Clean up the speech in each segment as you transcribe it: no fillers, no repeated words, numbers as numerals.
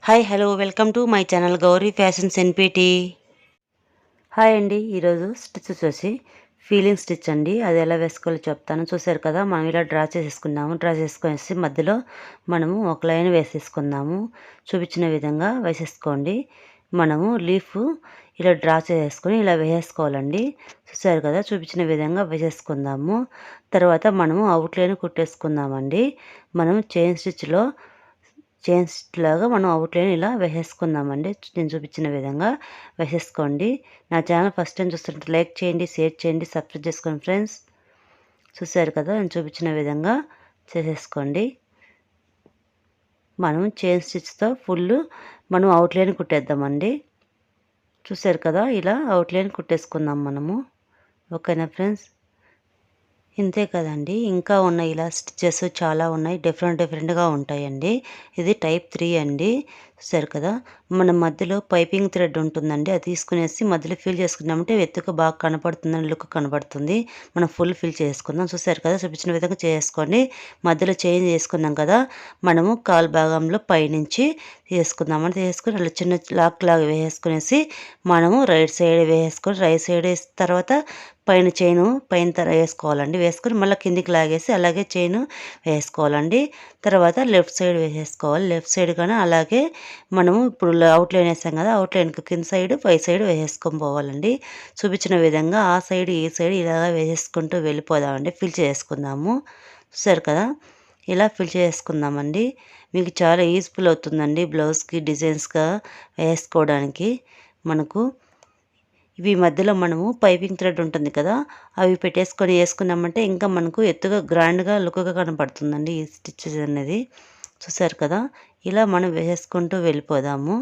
Hi hello welcome to my channel Gauri fashions NPT. Hi అండి, ఈరోజు stitch వచ్చేసి feeling stitch అండి. అది ఎలా వేసుకోవాలో చెప్తాను. చూసారు కదా, మనం ఇలా డ్రా చేసుకున్నాము. డ్రా చేసుకునేసి మధ్యలో మనము ఒక లైన్ వేసేసుకుందాము. చూపించిన విధంగా వేసేసుకోండి. మనము లీఫ్ ఇలా డ్రా చేసుకొని ఇలా వేసేసుకోవాలండి. చూసారు కదా, చూపించిన విధంగా వేసేసుకుందాము. తర్వాత మనము అవుట్లైన్ కుట్టేసుకుందామండి. మనం చైన్ స్టిచ్లో లాగా మనం అవుట్లైన్ ఇలా వేసేసుకుందామండి. నేను చూపించిన విధంగా వేసేసుకోండి. నా ఛానల్ ఫస్ట్ టైం చూస్తుంటే లైక్ చేయండి, షేర్ చేయండి, సబ్స్క్రైబ్ చేసుకోండి ఫ్రెండ్స్. చూసారు కదా, నేను చూపించిన విధంగా చేసేసుకోండి. మనం చైన్ స్టిచ్తో మనం అవుట్లైన్ కుట్టేద్దామండి. చూసారు కదా, ఇలా అవుట్లైన్ కుట్టేసుకుందాం మనము. ఓకేనా ఫ్రెండ్స్? ఇంతే కదండి, ఇంకా ఉన్నాయి ఇలా స్టిచెస్ చాలా ఉన్నాయి, డిఫరెంట్గా ఉంటాయండి. ఇది టైప్ 3 అండి. చూసారు కదా, మన మధ్యలో పైపింగ్ థ్రెడ్ ఉంటుందండి. అది తీసుకునేసి మధ్యలో ఫిల్ చేసుకున్నామంటే ఎత్తుకు బాగా కనపడుతుందని లుక్ కనపడుతుంది. మనం ఫుల్ ఫిల్ చేసుకుందాం. చూసారు కదా, చూపించిన విధంగా చేసుకోండి. మధ్యలో చేంజ్ చేసుకున్నాం కదా, మనము కాలు భాగంలో పైనుంచి వేసుకుందామని వేసుకొని అలా చిన్న లాక్ లాగా వేసుకునేసి మనము రైట్ సైడ్ వేసుకొని రైట్ సైడ్ వేసిన తర్వాత పైన చైను పైన వేసుకోవాలండి. వేసుకొని మళ్ళీ కిందికి లాగేసి అలాగే చైను వేసుకోవాలండి. తర్వాత లెఫ్ట్ సైడ్ వేసేసుకోవాలి. లెఫ్ట్ సైడ్ కానీ అలాగే మనము ఇప్పుడు అవుట్లైన్ వేసాం కదా, అవుట్లైన్కి కింద సైడ్ పై సైడ్ వేసేసుకొని పోవాలండి. చూపించిన విధంగా ఆ సైడ్ ఈ సైడ్ ఇలాగ వేసేసుకుంటూ వెళ్ళిపోదామండి. ఫిల్ చేసుకుందాము. చూసారు కదా, ఇలా ఫిల్ చేసుకుందామండి. మీకు చాలా యూస్ఫుల్ అవుతుందండి బ్లౌజ్కి డిజైన్స్గా వేసుకోవడానికి. మనకు ఇవి మధ్యలో మనము పైపింగ్ థ్రెడ్ ఉంటుంది కదా, అవి పెట్టేసుకొని వేసుకున్నామంటే ఇంకా మనకు ఎత్తుగా గ్రాండ్గా లుక్గా కనపడుతుందండి ఈ స్టిచ్చెస్ అనేది. చూసారు కదా, ఇలా మనం వేసేసుకుంటూ వెళ్ళిపోదాము.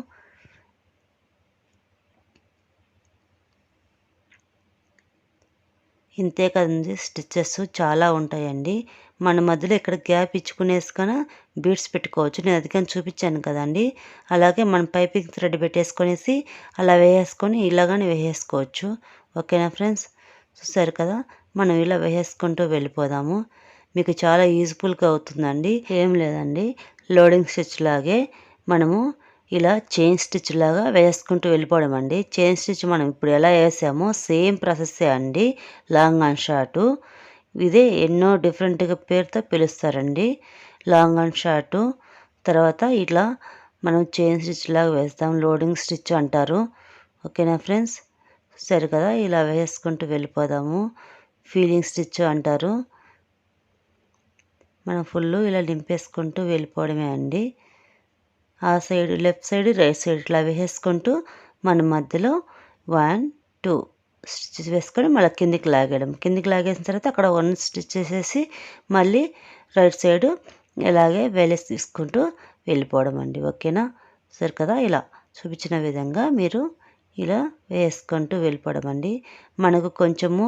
ఇంతే కదండి, స్టిచ్చెస్ చాలా ఉంటాయండి. మన మధ్యలో ఇక్కడ గ్యాప్ ఇచ్చుకునేసుకొని బీడ్స్ పెట్టుకోవచ్చు. నేను అది కానీ చూపించాను కదండి. అలాగే మనం పైపింగ్ థ్రెడ్ పెట్టేసుకొనేసి అలా వేసేసుకొని ఇలాగానే వేసేసుకోవచ్చు. ఓకేనా ఫ్రెండ్స్? చూసారు కదా, మనం ఇలా వేసేసుకుంటూ వెళ్ళిపోదాము. మీకు చాలా యూజ్ఫుల్గా అవుతుందండి. ఏం లేదండి, లోడింగ్ స్టిచ్ లాగే మనము ఇలా చైన్ స్టిచ్ లాగా వేసుకుంటూ వెళ్ళిపోవడం అండి. చైన్ స్టిచ్ మనం ఇప్పుడు ఎలా వేసామో సేమ్ ప్రాసెస్సే అండి. లాంగ్ అండ్ షార్టు ఇదే ఎన్నో డిఫరెంట్గా పేరుతో పిలుస్తారండి. లాంగ్ అండ్ షార్టు తర్వాత ఇట్లా మనం చైన్ స్టిచ్ లాగా వేస్తాం, లోడింగ్ స్టిచ్ అంటారు. ఓకేనా ఫ్రెండ్స్? సరే కదా, ఇలా వేసుకుంటూ వెళ్ళిపోదాము. ఫీలింగ్ స్టిచ్ అంటారు. మనం ఫుల్ ఇలా నింపేసుకుంటూ వెళ్ళిపోవడమే అండి. ఆ side left side right side ఇట్లా వేసుకుంటూ మన మధ్యలో 1 2 స్టిచ్ వేసుకొని మళ్ళీ కిందికి లాగేయడం. కిందికి లాగేసిన తర్వాత అక్కడ 1 స్టిచ్ చేసేసి మళ్ళీ రైట్ సైడ్ ఇలాగే వేలేసి తీసుకుంటూ వెళ్ళిపోవడం అండి. ఓకేనా? సరే కదా, ఇలా చూపించిన విధంగా మీరు ఇలా వేసుకుంటూ వెళ్ళిపోవడం అండి. మనకు కొంచెము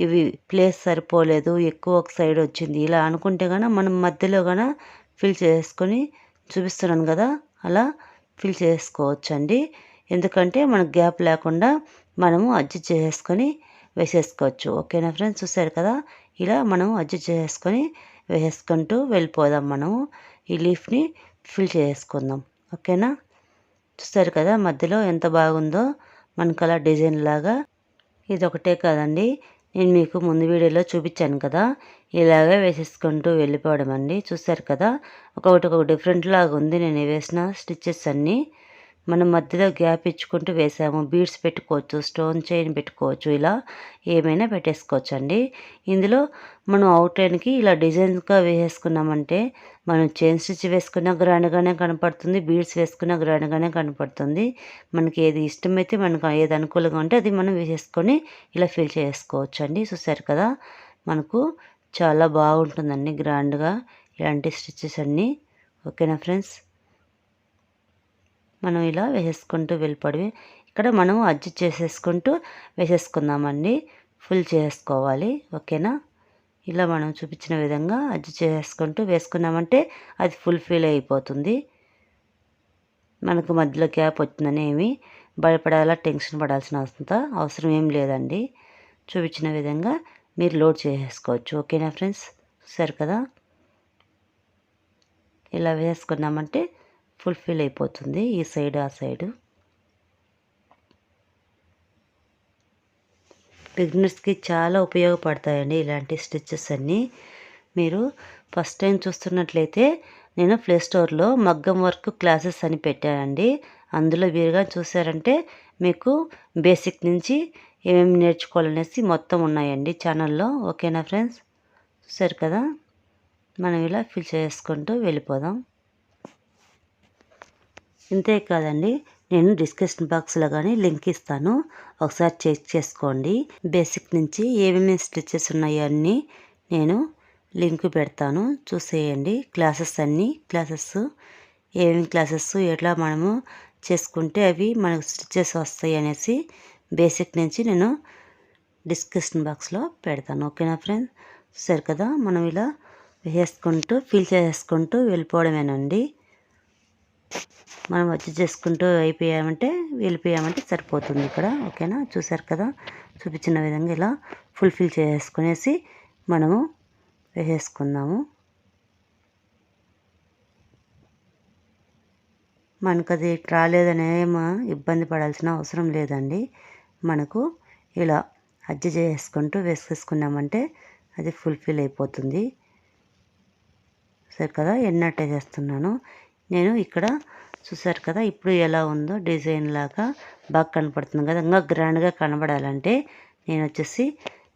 ఇవి ప్లేస్ సరిపోలేదు, ఎక్కువ ఒక సైడ్ వచ్చింది ఇలా అనుకుంటే కనుక మనం మధ్యలో కనుక ఫిల్ చేసుకొని చూపిస్తున్నాను కదా, అలా ఫిల్ చేసుకోవచ్చండి. ఎందుకంటే మనకు గ్యాప్ లేకుండా మనము అడ్జస్ట్ చేసుకొని వేసేసుకోవచ్చు. ఓకేనా ఫ్రెండ్స్? చూసారు కదా, ఇలా మనం అడ్జస్ట్ చేసుకొని వేసుకుంటూ వెళ్ళిపోదాం. మనము ఈ లీఫ్ని ఫిల్ చేసుకుందాం. ఓకేనా? చూసారు కదా, మధ్యలో ఎంత బాగుందో మనకు అలా డిజైన్ లాగా. ఇది ఒకటే కాదండి, నేను మీకు ముందు వీడియోలో చూపించాను కదా, ఇలాగే వేసేసుకుంటూ వెళ్ళిపోవడం అండి. చూసారు కదా, ఒక డిఫరెంట్ లాగా ఉంది నేను వేసిన స్టిచ్చెస్ అన్నీ. మనం మధ్యలో గ్యాప్ ఇచ్చుకుంటూ వేసాము. బీడ్స్ పెట్టుకోవచ్చు, స్టోన్ చైన్ పెట్టుకోవచ్చు, ఇలా ఏమైనా పెట్టేసుకోవచ్చు అండి. ఇందులో మనం అవుట్లైన్కి ఇలా డిజైన్స్గా వేసేసుకున్నామంటే మనం చైన్ స్టిచ్ వేసుకున్నా గ్రాండ్గానే కనపడుతుంది, బీడ్స్ వేసుకున్నా గ్రాండ్గానే కనపడుతుంది. మనకి ఏది ఇష్టమైతే మనకు ఏది అనుకూలంగా ఉంటే అది మనం వేసేసుకొని ఇలా ఫిల్ చేసుకోవచ్చు అండి. చూసారు కదా, మనకు చాలా బాగుంటుందండి గ్రాండ్గా ఇలాంటి స్టిచ్చెస్ అన్నీ. ఓకేనా ఫ్రెండ్స్? మనం ఇలా వేసేసుకుంటూ వెళ్ళిపోవడమే. ఇక్కడ మనం అడ్జస్ట్ చేసేసుకుంటూ వేసేసుకుందామండి. ఫుల్ చేసుకోవాలి. ఓకేనా? ఇలా మనం చూపించిన విధంగా అడ్జస్ట్ చేసుకుంటూ వేసుకున్నామంటే అది ఫుల్ ఫిల్ అయిపోతుంది. మనకు మధ్యలో గ్యాప్ వచ్చిందని ఏమి భయపడాలా, టెన్షన్ పడాల్సిన అవసరం ఏం లేదండి. చూపించిన విధంగా మీరు లోడ్ చేసేసుకోవచ్చు. ఓకేనా ఫ్రెండ్స్? సరే కదా, ఇలా వేసుకున్నామంటే ఫుల్ఫిల్ అయిపోతుంది ఈ సైడ్ ఆ సైడు. బిగినర్స్కి చాలా ఉపయోగపడతాయండి ఇలాంటి స్టిచెస్ అన్నీ. మీరు ఫస్ట్ టైం చూస్తున్నట్లయితే నేను ప్లే స్టోర్లో మగ్గం వర్క్ క్లాసెస్ అని పెట్టానండి. అందులో వీరుగా చూసారంటే మీకు బేసిక్ నుంచి ఏమేమి నేర్చుకోవాలనేసి మొత్తం ఉన్నాయండి ఛానల్లో. ఓకేనా ఫ్రెండ్స్, చూసారు కదా. మనం ఇలా ఫిల్ చేసుకుంటూ వెళ్ళిపోదాం. ఇంతే కాదండి, నేను డిస్క్రిప్షన్ బాక్స్లో కానీ లింక్ ఇస్తాను, ఒకసారి చెక్ చేసుకోండి. బేసిక్ నుంచి ఏమేమి స్టిచెస్ ఉన్నాయో అన్నీ నేను లింక్ పెడతాను, చూసేయండి. క్లాసెస్ ఏమేమి క్లాసెస్ ఎట్లా మనము చేసుకుంటే అవి మనకు స్టిచెస్ వస్తాయి అనేసి బేసిక్ నుంచి నేను డిస్క్రిప్షన్ బాక్స్లో పెడతాను. ఓకేనా ఫ్రెండ్స్, చూసారు కదా. మనం ఇలా వేసుకుంటూ ఫిల్ చేసుకుంటూ వెళ్ళిపోవడమేనండి. మనం వచ్చి చేసుకుంటూ వెళ్ళిపోయామంటే సరిపోతుంది ఇక్కడ. ఓకేనా, చూసారు కదా. చూపించిన విధంగా ఇలా ఫుల్ఫిల్ చేసుకునేసి మనము వేసేసుకుందాము. మనకు అది రాలేదనే ఇబ్బంది పడాల్సిన అవసరం లేదండి. మనకు ఇలా అడ్జస్ట్ చేసుకుంటూ వేసేసుకున్నామంటే అది ఫుల్ఫిల్ అయిపోతుంది. సరే కదా, ఎన్నట్టే చేస్తున్నాను నేను ఇక్కడ. చూసారు కదా ఇప్పుడు ఎలా ఉందో డిజైన్ లాగా బాగా కనపడుతుంది కదా. ఇంకా గ్రాండ్గా కనబడాలంటే నేను వచ్చేసి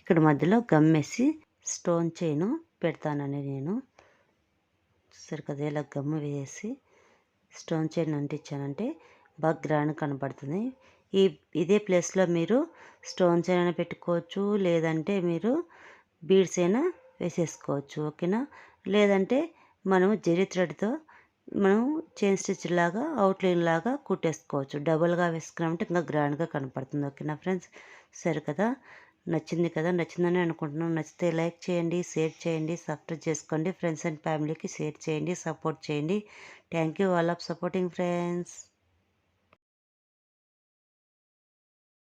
ఇక్కడ మధ్యలో గమ్మేసి స్టోన్ చైన్ పెడతానండి నేను. చూసారు కదా, ఇలా గమ్ము వేసి స్టోన్ చైన్ అంటించానంటే బాగా గ్రాండ్ కనపడుతుంది. ఇదే ప్లేస్లో మీరు స్టోన్ చైన్ అయినా పెట్టుకోవచ్చు, లేదంటే మీరు బీడ్స్ అయినా వేసేసుకోవచ్చు. ఓకేనా, లేదంటే మనం జరీ థ్రెడ్తో మనం చైన్ స్టిచ్ లాగా అవుట్లైన్ లాగా కుట్టేసుకోవచ్చు. డబుల్గా వేసుకున్నామంటే ఇంకా గ్రాండ్గా కనపడుతుంది. ఓకేనా ఫ్రెండ్స్, సరే కదా. నచ్చిందని అనుకుంటున్నాను. నచ్చితే లైక్ చేయండి, షేర్ చేయండి, సబ్స్క్రైబ్ చేసుకోండి. ఫ్రెండ్స్ అండ్ ఫ్యామిలీకి షేర్ చేయండి, సపోర్ట్ చేయండి. Thank you all of supporting friends.